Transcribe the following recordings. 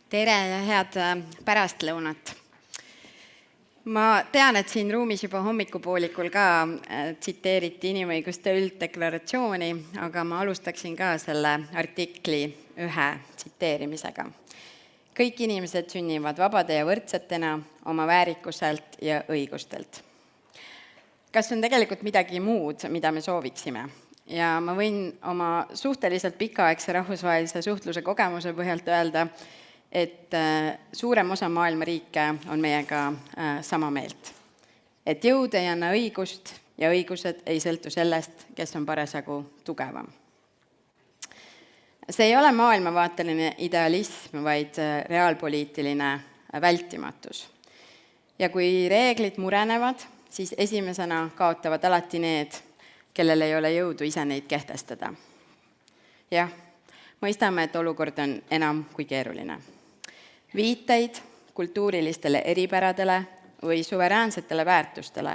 Tere ja head pärastlõunat. Ma tean, et siin ruumis juba hommikupoolikul ka tsiteeriti inimõiguste ülddeklaratsiooni, aga ma alustaksin ka selle artikli ühe tsiteerimisega. Kõik inimesed sünnivad vabade ja võrdsetena oma väärikuselt ja õigustelt. Kas on tegelikult midagi muud, mida me sooviksime? Ja ma võin oma suhteliselt pikaaegse rahvusvahelise suhtluse kogemuse põhjalt öelda, et suurem osa maailma riike on meiega sama meelt. Et jõud ei anna õigust ja õigused ei sõltu sellest, kes on parasjagu tugevam. See ei ole maailmavaateline idealism, vaid reaalpoliitiline vältimatus. Ja kui reeglid murenevad, siis esimesena kaotavad alati need, kellel ei ole jõudu ise neid kehtestada. Jah, mõistame, et olukord on enam kui keeruline. Viiteid kultuurilistele eripäradele või suveräänsetele väärtustele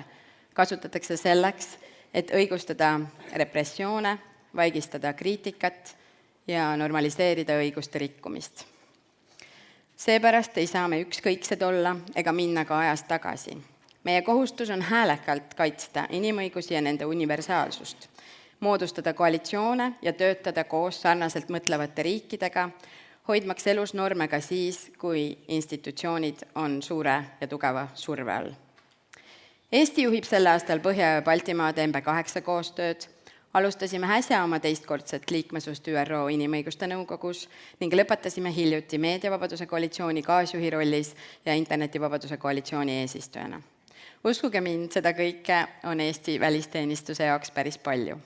kasutatakse selleks, et õigustada repressioone, vaigistada kriitikat ja normaliseerida õiguste rikkumist. Seepärast ei saa me ükskõiksed olla ega minna ka ajas tagasi. Meie kohustus on häälekalt kaitsta inimõigusi ja nende universaalsust, moodustada koalitsioone ja töötada koos sarnaselt mõtlevate riikidega, hoidmaks elus norme ka siis, kui institutsioonid on suure ja tugeva surve all. Eesti juhib sel aastal Põhja- ja Baltimaade MB8 koostööd, alustasime äsja oma teistkordset liikmesust ÜRO Inimõiguste Nõukogus ning lõpetasime hiljuti Meediavabaduse koalitsiooni kaasjuhi rollis ja Internetivabaduse koalitsiooni eesistujana. Uskuge mind, seda kõike on Eesti välisteenistuse jaoks päris palju.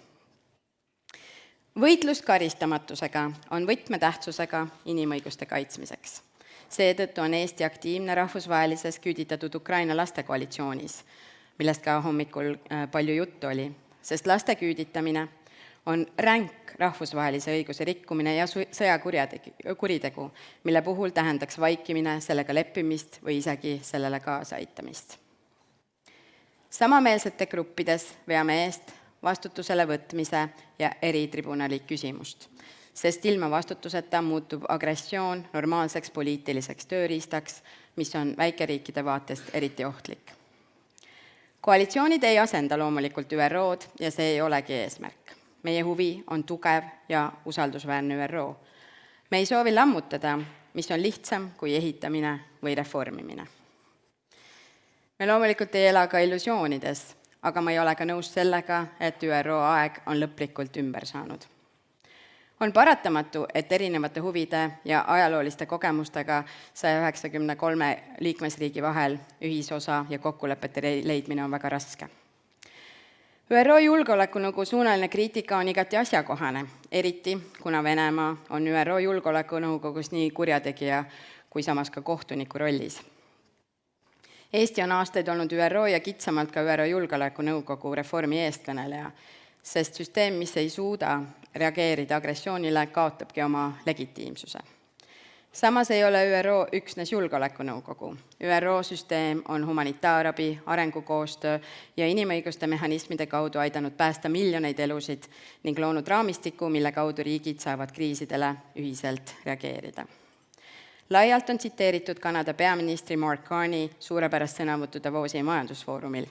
Võitlus karistamatusega on võtmetähtsusega inimõiguste kaitsmiseks. Seetõttu on Eesti aktiivne rahvusvahelises küüditatud Ukraina laste koalitsioonis, millest ka hommikul palju juttu oli, sest laste küüditamine on ränk rahvusvahelise õiguse rikkumine ja sõjakuritegu, mille puhul tähendaks vaikimine, sellega leppimist või isegi sellele kaasaaitamist. Samameelsete gruppides veame eest vastutusele võtmise ja eritribunali küsimust, sest ilma vastutuseta muutub agressioon normaalseks poliitiliseks tööriistaks, mis on väikeriikide vaatest eriti ohtlik. Koalitsioonid ei asenda loomulikult ÜRO-d ja see ei olegi eesmärk. Meie huvi on tugev ja usaldusväärne ÜRO. Me ei soovi lammutada, mis on lihtsam kui ehitamine või reformimine. Me loomulikult ei ela ka illusioonides, aga ma ei ole ka nõus sellega, et ÜRO aeg on lõplikult ümber saanud. On paratamatu, et erinevate huvide ja ajalooliste kogemustega 193 liikmesriigi vahel ühisosa ja kokkulepete leidmine on väga raske. ÜRO Julgeolekunõukogu suunaline kriitika on igati asjakohane, eriti kuna Venemaa on ÜRO Julgeolekunõukogus nii kurjategija kui samas ka kohtuniku rollis. Eesti on aastaid olnud ÜRO ja kitsamalt ka ÜRO Julgeolekunõukogu reformi eestkõneleja, sest süsteem, mis ei suuda reageerida agressioonile, kaotabki oma legitiimsuse. Samas ei ole ÜRO üksnes julgeolekunõukogu. ÜRO süsteem on humanitaarabi, arengukoostöö ja inimõiguste mehhanismide kaudu aidanud päästa miljoneid elusid ning loonud raamistiku, mille kaudu riigid saavad kriisidele ühiselt reageerida. Laialt on tsiteeritud Kanada peaministri Mark Carney suurepärast sõnavõttu Davosi majandusfoorumil,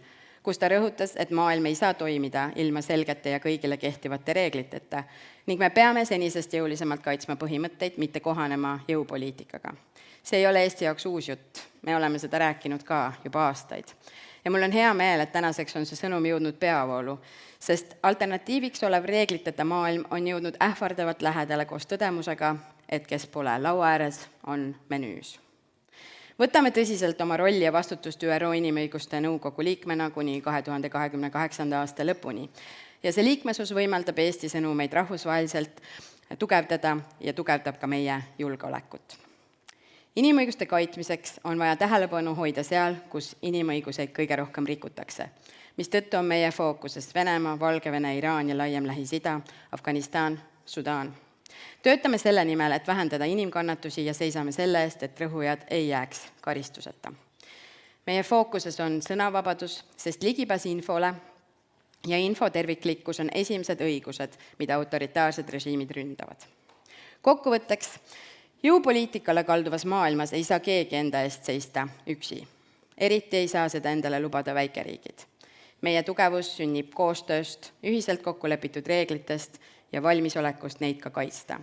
kus ta rõhutas, et maailm ei saa toimida ilma selgete ja kõigile kehtivate reegliteta ning me peame senisest jõulisemalt kaitsma põhimõtteid, mitte kohanema jõupoliitikaga. See ei ole Eesti jaoks uus jutt, me oleme seda rääkinud ka juba aastaid. Ja mul on hea meel, et tänaseks on see sõnum jõudnud peavoolu, sest alternatiiviks olev reegliteta maailm on jõudnud ähvardavalt lähedale koos tõdemusega, et kes pole laua ääres, on menüüs. Võtame tõsiselt oma rolli ja vastutust ÜRO Inimõiguste Nõukogu liikmena kuni 2028. aasta lõpuni. Ja see liikmesus võimaldab Eesti sõnumeid rahvusvaheliselt tugevdada ja tugevdab ka meie julgeolekut. Inimõiguste kaitsmiseks on vaja tähelepanu hoida seal, kus inimõiguseid kõige rohkem rikutakse, mistõttu on meie fookuses Venemaa, Valgevene, Iraan ja laiem Lähis-Ida, Afganistan, Sudaan. Töötame selle nimel, et vähendada inimkannatusi ja seisame selle eest, et rõhujad ei jääks karistuseta. Meie fookuses on sõnavabadus, sest ligipääs infole ja info terviklikkus on esimesed õigused, mida autoritaarsed režiimid ründavad. Kokkuvõtteks, Jõupoliitikale kalduvas maailmas ei saa keegi enda eest seista üksi. Eriti ei saa seda endale lubada väikeriigid. Meie tugevus sünnib koostööst, ühiselt kokku lepitud reeglitest ja valmisolekust neid ka kaitsta.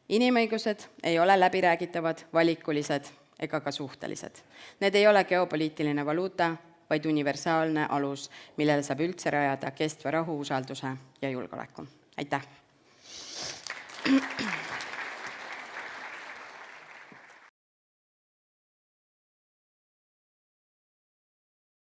Inimõigused ei ole läbiräägitavad, valikulised ega ka suhtelised. Need ei ole geopoliitiline valuuta, vaid universaalne alus, millele saab üldse rajada kestva rahu, usalduse ja julgeoleku. Aitäh!